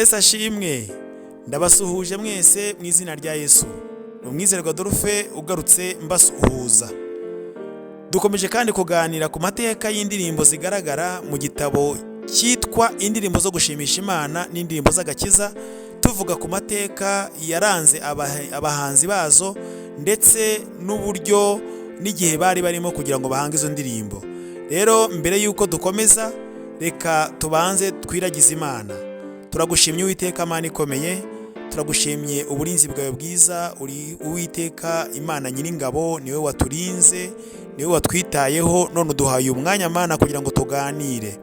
Yesu ashimwe. Ndabasuhuje mwese mu izina rya Yesu. Umwizerwa Adolphe ugarutse mbasuhuza. Dukomeje kandi kuganira ku mateka y'indirimbo zigaragara mu gitabo cyitwa Indirimbo zo gushimisha Imana n'indirimbo z'agakiza, tuvuga ku mateka yaranze abahanzi bazo ndetse n'uburyo n'igihe bari barimo kugira ngo bahange izo ndirimbo. Rero mbere yuko dukomeza, reka tubanze twiragize Imana. Turagushimye Uwiteka Mana ikomeye, turagushimye uburinzi bwawe bwiza, uri Uwiteka Imana Nyiringabo, niwe waturinze, niwe watwitayeho, none uduhaye umwanya Mana kugira ngo tuganire.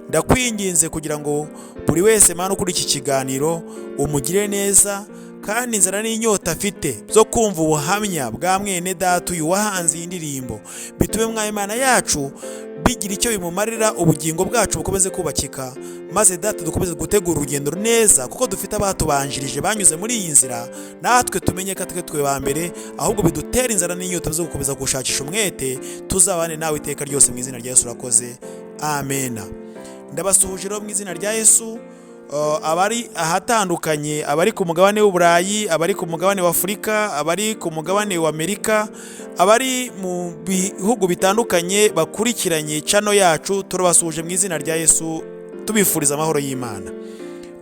Ndakwinginze kugira ngo buri wese Mana kuri iki kiganiro umugire neza, kandi inzara n'inyota afite zo kumva ubuhamya bwa mwene data uyu wahanze iyi ndirimbo, bitume mwa Imana yacu bigira icyo bimumarira, ubugingo bwacu bukomeze kubakika, maze data dukomeze gutegura urugendo neza, kuko dufite abatubanjirije banyuze muri iyi nzira, natwe tumenye ko twe ba mbere, ahubwo bidutera inzara n'inyota zo gukomeza gushakisha umwete, tuzabane nawe iteka ryose mu izina rya Yesu urakoze, amena. Ndabasuhuje rero mu izina rya Yesu, abari ahatandukanye, abari ku mugabane w'Uburayi, abari ku mugabane w'Afurika, abari ku mugabane w'Amerika, abari mu bihugu bitandukanye bakurikiranye channel yacu, turabasuhuje mu izina rya Yesu, tubifuriza amahoro y'Imana.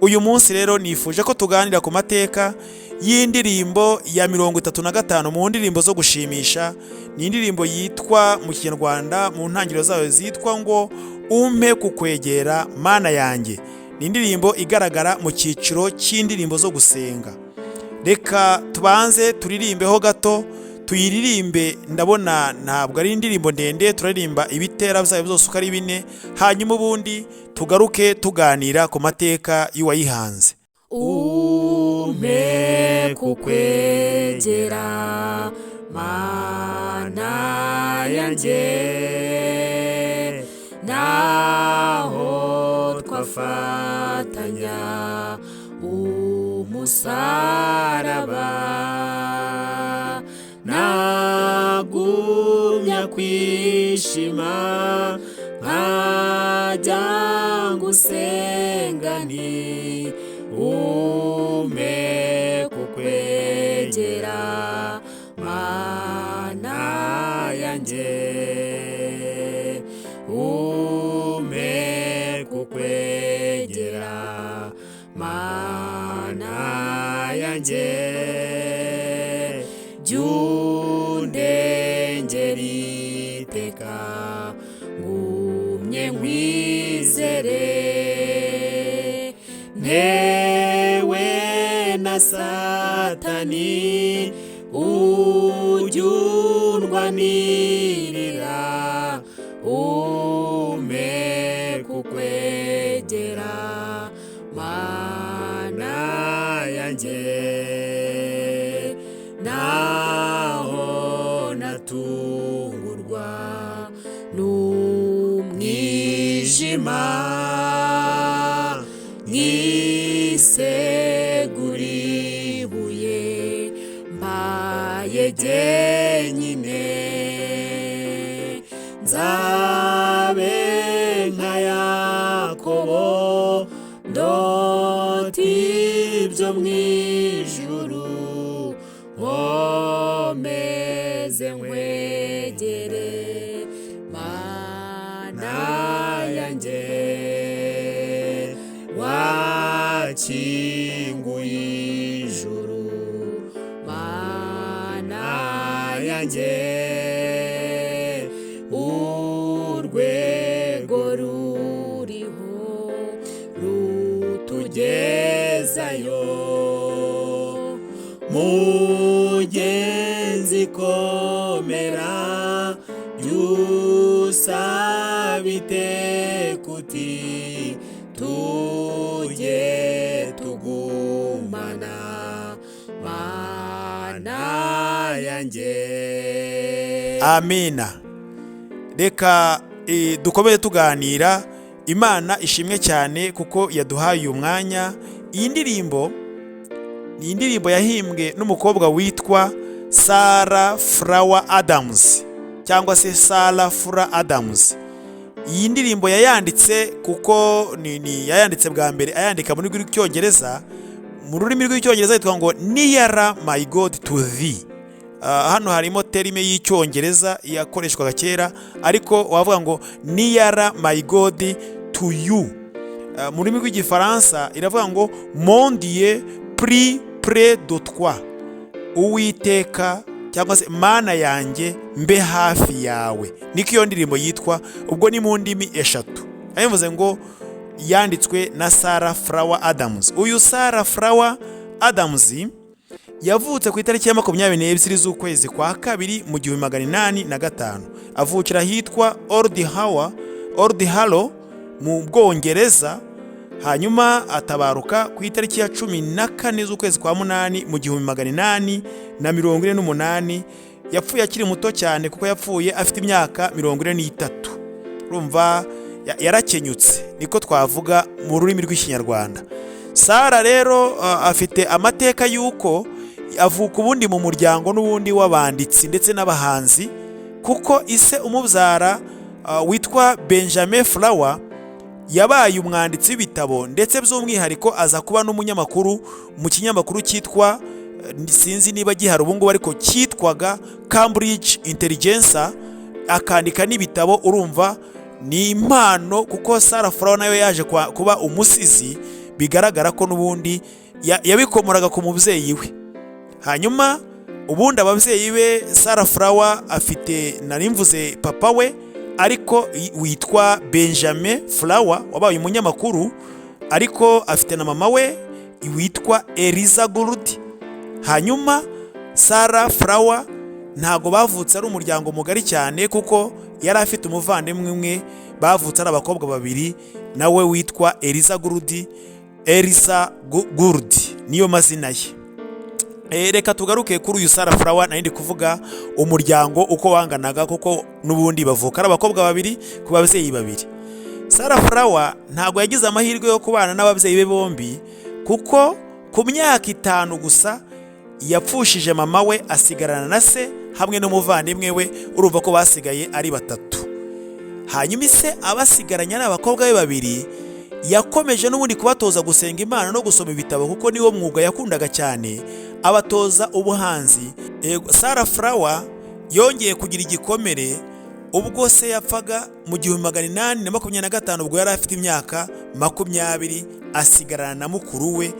Uyu munsi rero nifuje ko tuganira ku mateka y'indirimbo ya 35 mu ndirimbo zo gushimisha. Ni indirimbo yitwa mu Kinyarwanda mu ntangiriro zayo zitwa ngo Umpe Kukwegera Mana Yanjye. Ni indirimbo igaragara mu cyiciro cy'indirimbo zo gusenga. Reka tubanze turirimbeho gato, tuyiririmbe. Ndabona ntabwo ari indirimbo ndende, turaririmba ibitera byayo byose uko ari 4, hanyuma ubundi tugaruke tuganira ku mateka y'uwayihanze. Umpe kukwegera Mana yanjye, naho twafatanya umusaraba, nagumya kwishima nkajya ngusenga nti umpe kukwegera Mana yanjye, umpe kukwegera Mana yanjye, jyundengera iteka ngumye nkwizere, ntewe na Satani ujyundwanirira, umpe kukwegera Mana yanjye, naho natungurwa n'umwijima, nkisegura ibuye mbaye jyenyine, nzabe nka Yakobo ndota ibyo mu ijuru, nkomeze nkwegere Mana yanjye, wakinguye ijuru Mana yanjye, urwego ruriho rutugezayo, mugenzi komera byusabite kuti tujye tugumana Mana yanjye. Amina. Reka dukomeze tuganira. Imana ishimwe cyane kuko yaduhaye umwanya. Iyi ndirimbo ni indirimbo yahimbwe n'umukobwa witwa Sarah Flower Adams, cyangwa se Sarah Flower Adams. iyi ndirimbo yayanditse kuko ni yayanditse bwa mbere ayandika mu rurimi rw'icyongereza. Mu rurimi rw'icyongereza yitwa ngo nearer my God to thee. Hano harimo terime y'icyongereza yakoreshwaga kera, ariko wavuga ngo nearer my God to you. Mu rurimi rw'igifaransa iravuga ngo mon Dieu prie près de toi. Uwiteka cyangwa se Mana yanjye mbe hafi yawe. Niko iyo ndirimbo yitwa, ubwo ni mu ndimi eshatu. Ayivuze ngo yanditswe na Sarah Flower Adams. Uyu Sarah Flower Adams yavutse ku itariki ya 22 z'ukwezi kwa kabiri mu 1805. Avukira hitwa Old Harrow mu Bwongereza. Hanyuma atabaruka ku itariki ya 14 z'ukwezi kwa munani mu 1848. Yapfuye akiri muto cyane kuko yapfuye afite imyaka 43. Urumva yarakenyutse, niko twavuga mu rurimi rw'ikinyarwanda. Sara rero afite amateka yuko avuka ubundi mu muryango n'ubundi w'abanditsi ndetse n'abahanzi, kuko ise umubyara witwa Benjamin Flower yabaye umwanditsi w'ibitabo, ndetse by'umwihariko aza kuba n'umunyamakuru mu kinyamakuru cyitwa, sinzi niba gihari ubu ngubu, ariko cyitwaga Cambridge Intelligence, akandika n'ibitabo. Urumva ni impano, kuko Sarah Flower nayo yaje kuba umusizi, bigaragara ko n'ubundi yabikomoraga ku mubyeyi we. Hanyuma ubundi ababyeyi be Sarah Flower afite, narimvuze papa we ariko witwa Benjamin Flower wabaye umunyamakuru, ariko afite na mama we witwa Eliza Gould. Hanyuma Sarah Flower ntago bavutse ari umuryango mugari cyane, kuko yari afite umuvandimwe umwe bavutse ari abakobwa babiri, nawe witwa Eliza Gould niyo mazina ye. Reka tugaruke kuri uyu Sarah Flower nandi kuvuga umuryango uko wanganaga, kuko nubundi bavuka ari abakobwa babiri ku babyeyi babiri. Sarah Flower ntago yagize amahirwe yo kubana n'ababyeyi be bombi, kuko ku myaka 5 gusa yapfushije mama we, asigarana na se hamwe n'umuvandimwe we. Urumva ko basigaye ari batatu. Hanyuma ise abasigaranye n'abakobwa be babiri yakomeje n'ubundi kubatoza gusenga Imana no gusoma ibitabo, kuko niwo mwuga yakundaga cyane, abatoza ubuhanzi. Sarah Flower yongeye kugira igikomere ubwo se yapfaga mu 1825, ubwo yari afite imyaka 20, asigarana na mukuru we.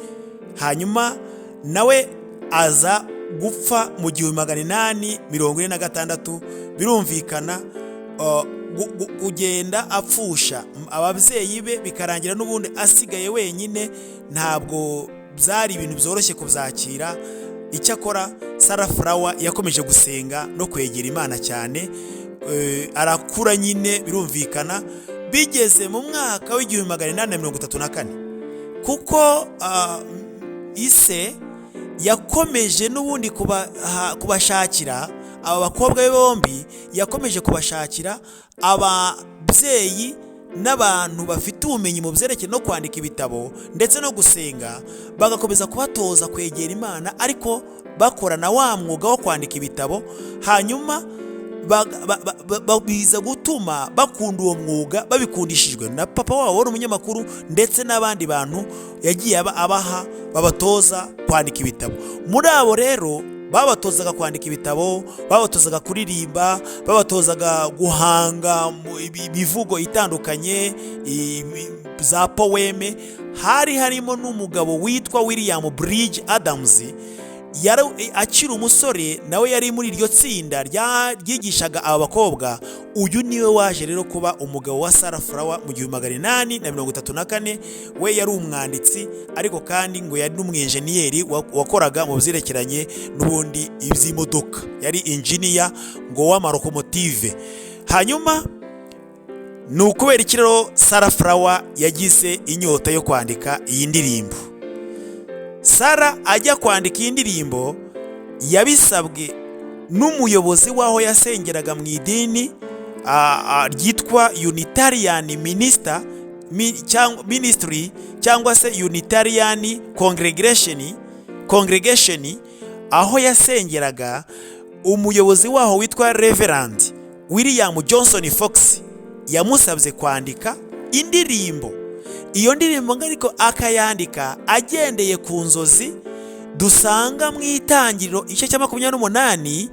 Hanyuma nawe aza gupfa mu 1846. Birumvikana kugenda apfusha ababyeyi be, bikarangira n'ubundi asigaye wenyine. Ntabwo byari ibintu byoroshye kubyakira. Icyakora Sarah Flower yakomeje gusenga no kwegera Imana cyane, arakura nyine. Birumvikana bigeze mu mwaka w'1834, kuko ise yakomeje n'ubundi kubashakira aba bakobwa be bombi, yakomeje kubashakira ababyeyi n'abantu bafite ubumenyi mu byerekeye no kwandika ibitabo ndetse no gusenga, bagakomeza kubatoza kwegera Imana, ariko bakorana wa mwuga wo kwandika ibitabo. Hanyuma biza gutuma bakunda uwo mwuga, babikundishijwe na papa wabo wari umunyamakuru, ndetse n'abandi bantu yagiye abaha babatoza kwandika ibitabo. Muri abo rero babatozaga kwandika ibitabo, babatozaga kuririmba, babatozaga guhanga ibivugo itandukanye za poeme. Hari harimo n'umugabo witwa William Bridge Adams, yari akiri umusore, nawe yari muri iryo tsinda ryigishaga aba bakobwa. Uyu niwe waje rero kuba umugabo wa Sarah Flower mu 1834. We yari umwanditsi, ariko kandi ngo yari n'umwenjeniyeri wakoraga mu byerekeranye n'ubundi iby'imodoka, yari engineer ngo w'amarokomotive. Hanyuma ni ukubera iki rero Sarah Flower yagize inyota yo kwandika iyi ndirimbo? Sarah ajya kwandika iyi ndirimbo yabisabwe n'umuyobozi waho yasengeraga mu idini ryitwa Unitarian Ministry cyangwa se Unitarian Congregation, aho yasengeraga. Umuyobozi waho witwa Reverend William Johnson Fox yamusabye kwandika indirimbo. Iyo ndirimbo ariko akayandika agendeye ku nzozi dusanga mu itangiriro igice cya 28.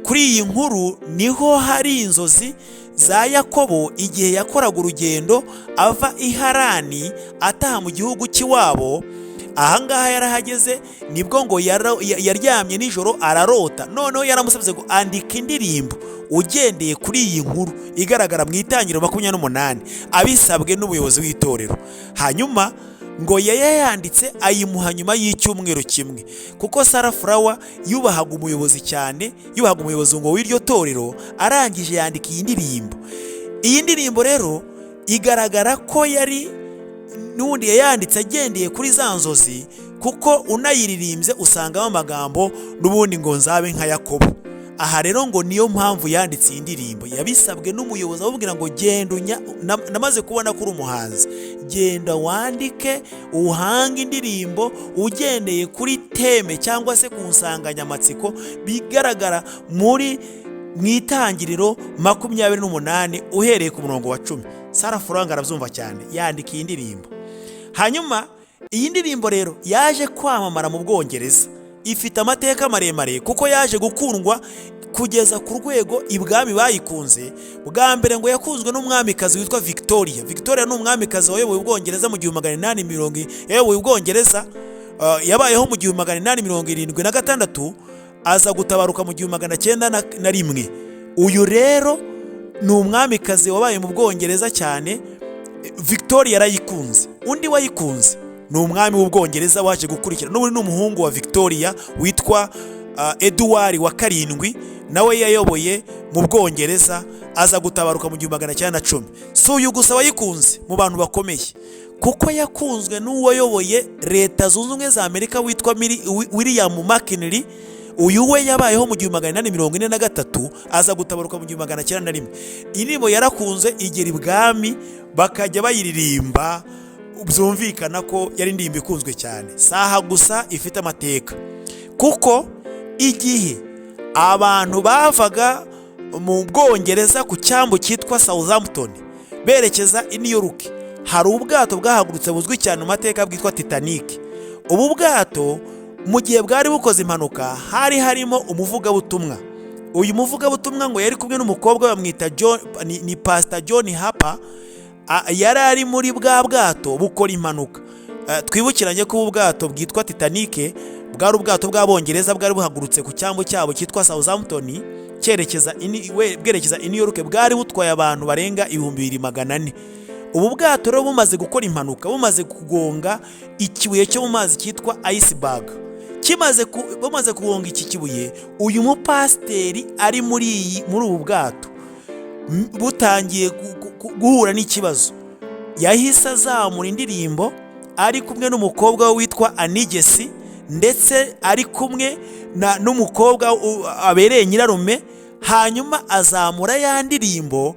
Kuri iyi nkuru niho hari inzozi za Yakobo igihe yakoraga urugendo ava i Harani ataha mu gihugu cy'iwabo. Ahangaha yarahageze nibwo ngo yaryamye nijoro ararota, noneho yaramusabye ngo andika indirimbo ugendeye kuri iyi nkuru igaragara mu itangiriro 28 abisabwe n'ubuyobozi w'itorero. Hanyuma ngo yayanditse ayimuha nyuma y'icyumweru kimwe, kuko Sarah Flower yubahaga umuyobozi cyane, yubahaga umuyobozi ngo w'iryo torero. Arangije yandika iyi ndirimbo. Iyi ndirimbo rero igaragara ko yari n'undi yayanditse agendeye kuri za nzozi, kuko unayiririmbye usangamo amagambo n'ubundi ngo nzabe nka Yakobo. Aha rero ngo niyo mpamvu yanditse iyi ndirimbo. Yabisabwe n'umuyobozi amubwira ngo genda namaze kubona kuri umuhanzi, genda wandike uhange indirimbo ugendeye kuri teme cyangwa se ku nsanganyamatsiko bigaragara muri mu itangiriro 28 uhereye ku murongo wa 10. Sarah Flower arabyumva cyane, yandika iyi ndirimbo. Hanyuma iyi ndirimbo rero yaje kwamamara mu Bwongereza, ifite amateka maremare kuko yaje gukundwa kugeza ku rwego ibwami bayikunze. Bwa mbere ngo yakunzwe n'umwamikazi witwa Victoria. Victoria ni umwamikazi wayoboye Ubwongereza mu 1870, yayoboye Ubwongereza yabayeho mu 1876, aza gutabaruka mu 1901. Uyu rero ni umwamikazi wabaye mu Bwongereza cyane. Victoria yarayikunze. Undi wayikunze ni umwami w'Ubwongereza waje gukurikira n'ubu ni umuhungu wa Victoria witwa Edward wa 7, nawe yayoboye mu Bwongereza aza gutabaruka mu 1910. So uyu gusa wayikunze mu bantu bakomeye, kuko yakunzwe n'uwayoboye Leta Zunze Ubumwe za Amerika witwa William McKinley. Uyu we yabayeho mu 1843 aza gutabaruka mu 1901. Indirimbo yarakunze igera ibwami bakajya bayiririmba, byumvikana ko yari indirimbo ikunzwe cyane. Saha gusa ifite amateka, kuko igihe abantu bavaga mu Bwongereza ku cyambu cyitwa Southampton berekeza i New York, hari ubwato bwahagurutse buzwi cyane mu mateka bwitwa Titanic. Ubu bwato mu gihe bwari bukoze impanuka hari harimo umuvugabutumwa. Uyu muvugabutumwa ngo yari kumwe n'umukobwa bamwita John, ni Pastor John Harper. Yari ari muri bwa bwato bukora impanuka. Twibukiranye ko ubu bwato bwitwa Titanic bwari ubwato bw'Abongereza bwari buhagurutse ku cyambu cyabo cyitwa Southampton bwerekeza i New York. Bwari butwaye abantu barenga 2400. Ubu bwato rero bumaze gukora impanuka, bumaze kugonga ikibuye cyo mu mazi cyitwa iceberg. Bumaze kugonga iki kibuye, uyu mupasiteri ari muri ubu bwato butangiye guhura n'ikibazo. Yahise azamura indirimbo ari kumwe n'umukobwa witwa Anigesi, ndetse ari kumwe n'umukobwa abereye nyirarume. Hanyuma azamura ya ndirimbo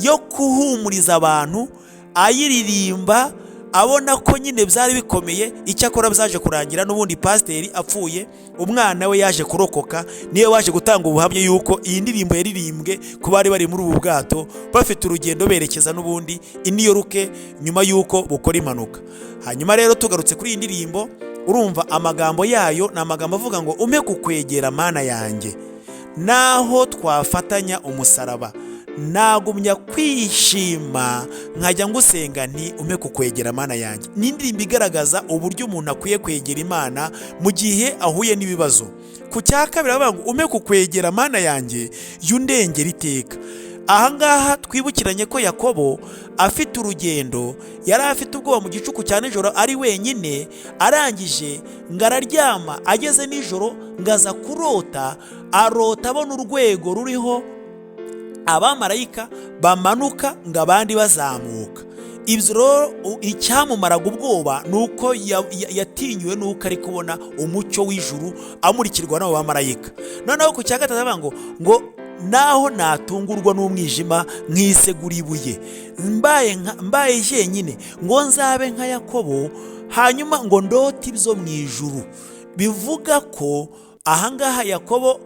yo kuhumuriza abantu, ayiririmba abona ko nyine byari bikomeye. Icyakora byaje kurangira n'ubundi pasiteri apfuye, umwana we yaje kurokoka, niyo waje gutanga ubuhamya yuko iyi ndirimbo yaririmbwe ku bari bari muri ubu bwato bafite urugendo berekeza n'ubundi i New York nyuma yuko bukora impanuka. Hanyuma rero tugarutse kuri iyi ndirimbo, urumva amagambo yayo ni amagambo avuga ngo umpe kukwegera mana yanjye, naho twafatanya umusaraba nagumya kwishima nkajya ngusenga nti umpe kukwegera mana yanjye. Ni indirimbo igaragaza uburyo umuntu akwiye kwegera Imana mu gihe ahuye n'ibibazo. Ku cya kabiri avuga ngo umpe kukwegera mana yanjye yundengera iteka. Ahangaha twibukiranye ko Yakobo afite urugendo, yari afite ubwoba mu gicuku cya nijoro ari wenyine. Arangije ngo araryama, ageze nijoro ngaza kurota, arota abona urwego ruriho abamarayika bamanuka ngo abandi bazamuka. Ibyo rero icyamumaraga ubwoba nuko yatinyuwe nuko ari kubona umucyo w'ijuru amurikirwa n'abo bamarayika. Noneho ku cya gatatu avuga ngo naho natungurwa n'umwijima nkisegura ibuye, mbaye jyenyine ngo nzabe nka Yakobo, hanyuma ngo ndote ibyo mu ijuru. Bivuga ko ahangaha Yakobo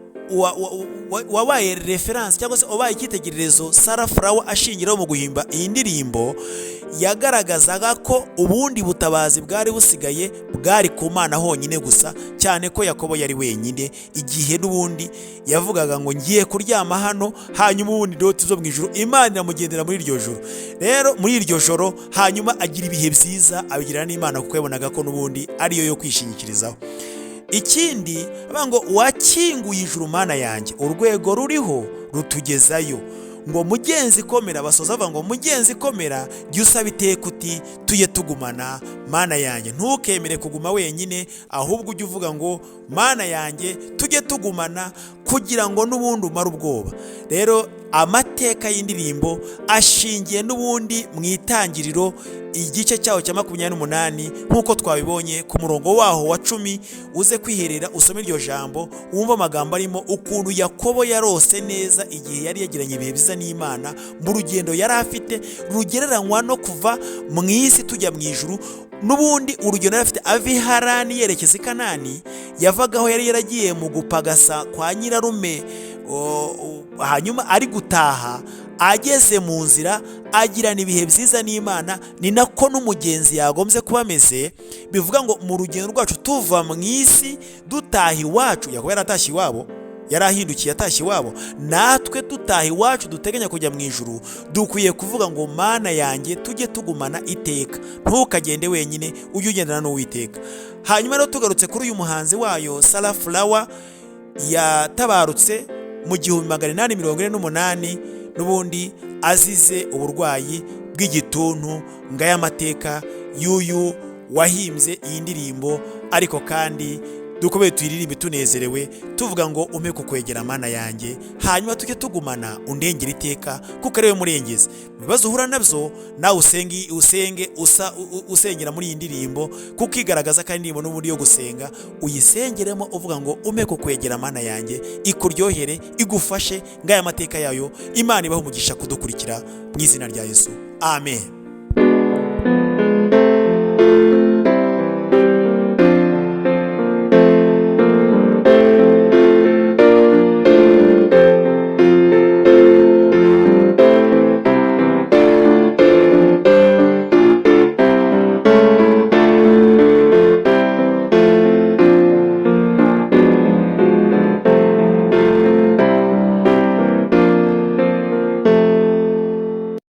wabaye reference cyangwa se wabaye icyitegererezo Sarafrawa ashingiraho mu guhimba iyi ndirimbo, yagaragazaga ko ubundi butabazi bwari busigaye bwari ku Mana honyine gusa, cyane ko Yakobo yari wenyine igihe n'ubundi yavugaga ngo ngiye kuryama hano, hanyuma ubundi doti zo mu ijuru Imana iramugendera muri iryo joro. Rero muri iryo joro hanyuma agira ibihe byiza abigirana n'Imana kuko yabonaga ko n'ubundi ariyo yo kwishingikirizaho. Ikindi avuga ngo wakinguye ijuru Mana yanjye, urwego ruriho rutugezayo, ngo mugenzi komera, basoza bavuga ngo mugenzi komera, jya usaba iteka uti tujye tugumana Mana yanjye. Ntukemere kuguma wenyine, ahubwo ujye uvuga ngo Mana yanjye tujye tugumana, kugira ngo n'ubundi umare ubwoba. Rero amateka y'indirimbo ashingiye n'ubundi mu itangiriro igice cyaho cya 28 nk'uko twabibonye ku murongo waho wa 10. Uze kwiherera usome iryo jambo wumva amagambo arimo, ukuntu Yakobo yarose neza igihe yari yagiranye ibihe biza n'Imana mu rugendo yari afite rugereranywa no kuva mu isi tujya mu ijuru. N'ubundi urugendo yari afite ava i Harani yerekeza i Kanani, yavagaho yari yaragiye mu gupagasa kwa nyirarume, hanyuma ari gutaha ageze mu nzira agirana ibihe byiza n'Imana. Ni nako n'umugenzi yagombye kuba ameze. Bivuga ngo mu rugendo rwacu tuva mu isi dutaha iwacu, Yakobo yaratashye iwabo, yarahindukiye atashye iwabo, natwe dutaha iwacu duteganya kujya mu ijuru, dukwiye kuvuga ngo Mana yanjye tujye tugumana iteka, ntukagende wenyine, ujye ugendana n'Uwiteka. Hanyuma rero tugarutse kuri uyu muhanzi wayo Sarafrawa, yatabarutse mu 1848 n'ubundi azize uburwayi bw'igituntu. Ngaya amateka y'uyu wahimbye iyi ndirimbo, ariko kandi dukomeye tuyiririmbe tunezerewe tuvuga ngo umpe kukwegera Mana yanjye, hanyuma tujye tugumana undengera iteka kuko ariwe murengezi. Ibibazo uhura nabyo nawe usenge usengera muri iyi ndirimbo, kuko igaragaza kandi indirimbo n'ubundi yo gusenga, uyisengeremo uvuga ngo umpe kukwegera Mana yanjye, ikuryohere, igufashe. Ngaya amateka yayo, Imana ibahe umugisha kudukurikira mu izina rya Yesu, amen.